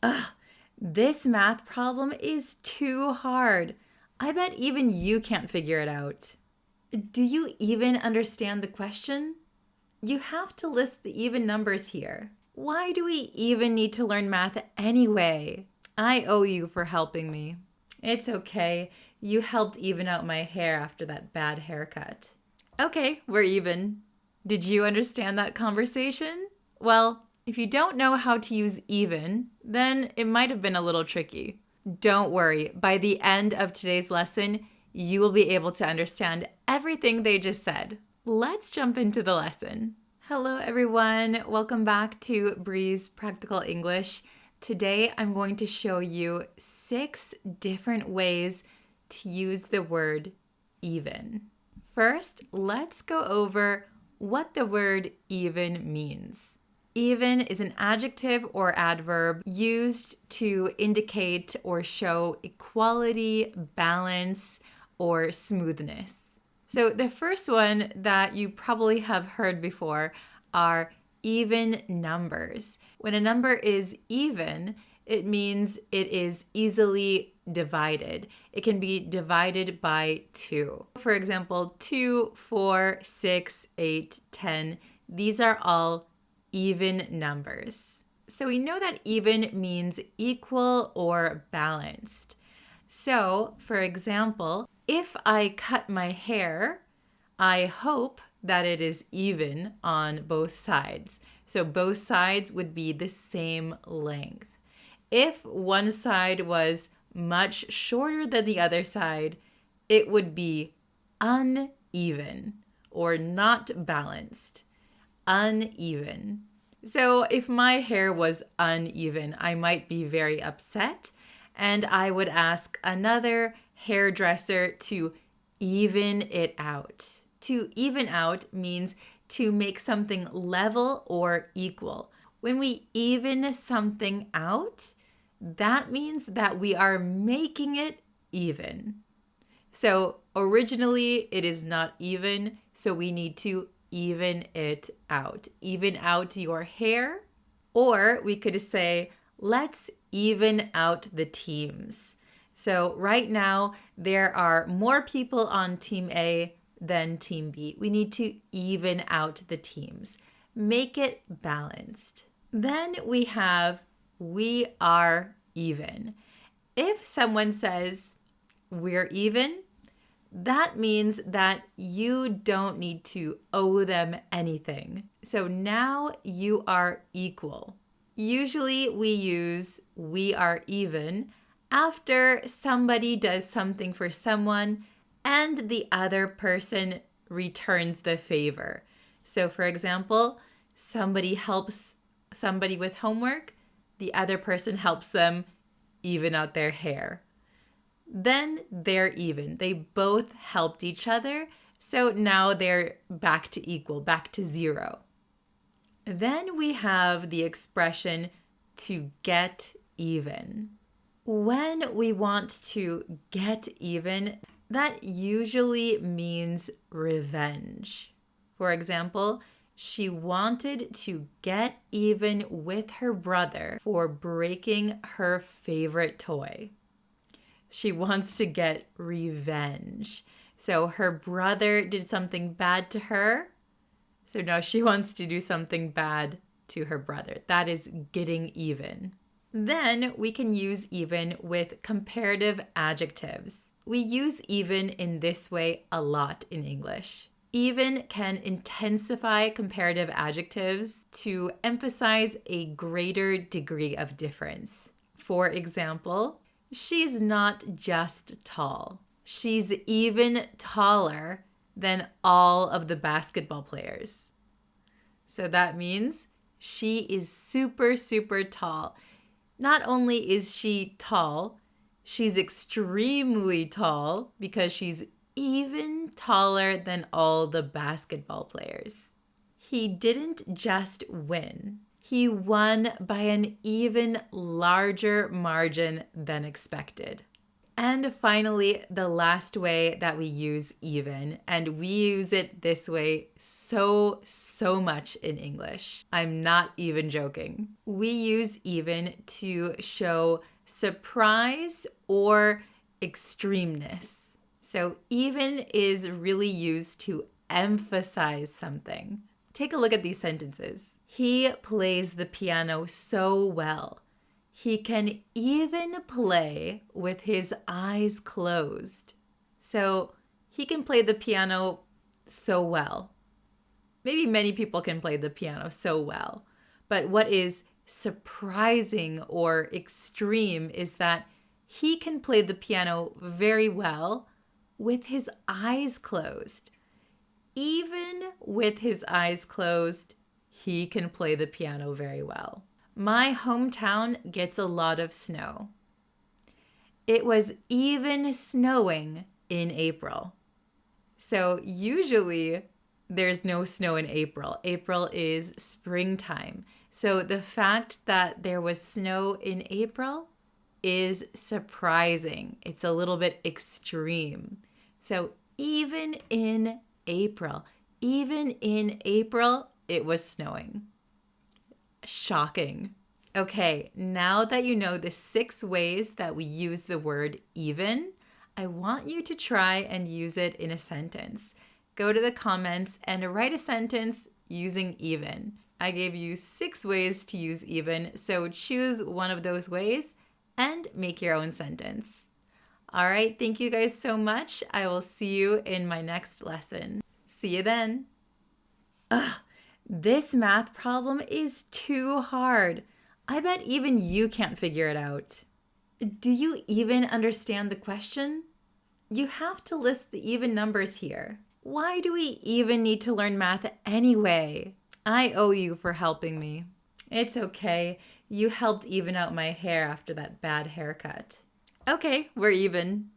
Ugh, this math problem is too hard. I bet even you can't figure it out. Do you even understand the question? You have to list the even numbers here. Why do we even need to learn math anyway? I owe you for helping me. It's okay. You helped even out my hair after that bad haircut. Okay, we're even. Did you understand that conversation? Well, if you don't know how to use even, then it might have been a little tricky. Don't worry, by the end of today's lesson, you will be able to understand everything they just said. Let's jump into the lesson. Hello everyone, welcome back to Bree's Practical English. Today I'm going to show you 6 different ways to use the word even. First, let's go over what the word even means. Even is an adjective or adverb used to indicate or show equality, balance, or smoothness. So the first one that you probably have heard before are even numbers. When a number is even, it means it is easily divided. It can be divided by 2. For example, 2, 4, 6, 8, 10. These are all even numbers. So we know that even means equal or balanced. So, for example, if I cut my hair, I hope that it is even on both sides. So both sides would be the same length. If one side was much shorter than the other side, it would be uneven or not balanced. Uneven. So if my hair was uneven, I might be very upset, and I would ask another hairdresser to even it out. To even out means to make something level or equal. When we even something out, that means that we are making it even. So originally it is not even, so we need to even it out. Even out your hair. Or we could say, let's even out the teams. So right now, there are more people on Team A than Team B. We need to even out the teams. Make it balanced. Then we have, we are even. If someone says, we're even, that means that you don't need to owe them anything. So now you are equal. Usually we use we are even after somebody does something for someone and the other person returns the favor. So for example, somebody helps somebody with homework, the other person helps them even out their hair. Then they're even. They both helped each other, so now they're back to equal, back to 0. Then we have the expression to get even. When we want to get even, that usually means revenge. For example, she wanted to get even with her brother for breaking her favorite toy. She wants to get revenge. So her brother did something bad to her. So now she wants to do something bad to her brother. That is getting even. Then we can use even with comparative adjectives. We use even in this way a lot in English. Even can intensify comparative adjectives to emphasize a greater degree of difference. For example, she's not just tall. She's even taller than all of the basketball players. So that means she is super, super tall. Not only is she tall, she's extremely tall because she's even taller than all the basketball players. He didn't just win. He won by an even larger margin than expected. And finally, the last way that we use even, and we use it this way so much in English. I'm not even joking. We use even to show surprise or extremeness. So even is really used to emphasize something. Take a look at these sentences. He plays the piano so well. He can even play with his eyes closed. So he can play the piano so well. Maybe many people can play the piano so well. But what is surprising or extreme is that he can play the piano very well with his eyes closed. Even with his eyes closed, he can play the piano very well. My hometown gets a lot of snow. It was even snowing in April. So usually there's no snow in April. April is springtime. So the fact that there was snow in April is surprising. It's a little bit extreme. So even in April, it was snowing. Shocking. Okay, now that you know the 6 ways that we use the word even, I want you to try and use it in a sentence. Go to the comments and write a sentence using even. I gave you 6 ways to use even, so choose one of those ways and make your own sentence. All right, thank you guys so much. I will see you in my next lesson. See you then. Ugh, this math problem is too hard. I bet even you can't figure it out. Do you even understand the question? You have to list the even numbers here. Why do we even need to learn math anyway? I owe you for helping me. It's okay. You helped even out my hair after that bad haircut. Okay, we're even.